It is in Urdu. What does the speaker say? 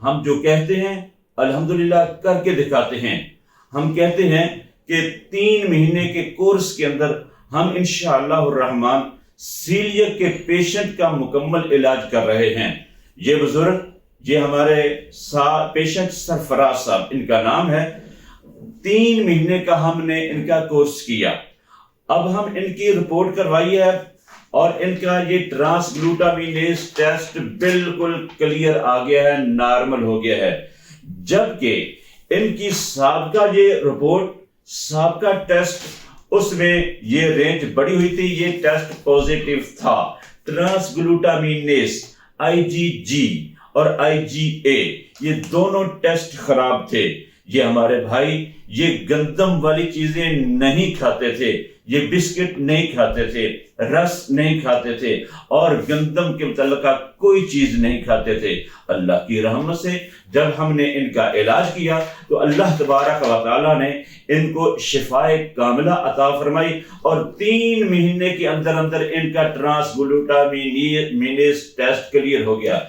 ہم جو کہتے ہیں الحمدللہ کر کے دکھاتے ہیں. ہم کہتے ہیں کہ 3 مہینے کے کورس کے اندر ہم انشاءاللہ الرحمن سیلیک کے پیشنٹ کا مکمل علاج کر رہے ہیں. یہ بزرگ، یہ ہمارے پیشنٹ سرفراز صاحب ان کا نام ہے. 3 مہینے کا ہم نے ان کا کورس کیا. اب ہم ان کی رپورٹ کروائی ہے اور ان کا یہ ٹرانسگلوٹامینیز ٹیسٹ بالکل کلیئر آ گیا ہے، نارمل ہو گیا ہے. جبکہ ان کی سابقہ یہ رپورٹ، سابقہ ٹیسٹ، اس میں یہ رینج بڑی ہوئی تھی. یہ ٹیسٹ پوزیٹیو تھا. ٹرانسگلوٹامینیز IgG اور IgA یہ دونوں ٹیسٹ خراب تھے. یہ ہمارے بھائی یہ گندم والی چیزیں نہیں کھاتے تھے، یہ بسکٹ نہیں کھاتے تھے، رس نہیں کھاتے تھے اور گندم کے متعلقہ کوئی چیز نہیں کھاتے تھے. اللہ کی رحمت سے جب ہم نے ان کا علاج کیا تو اللہ تبارک و تعالیٰ نے ان کو شفائے کاملہ عطا فرمائی اور 3 مہینے کے اندر اندر ان کا ٹرانسگلوٹامینیز ٹیسٹ کلیئر ہو گیا.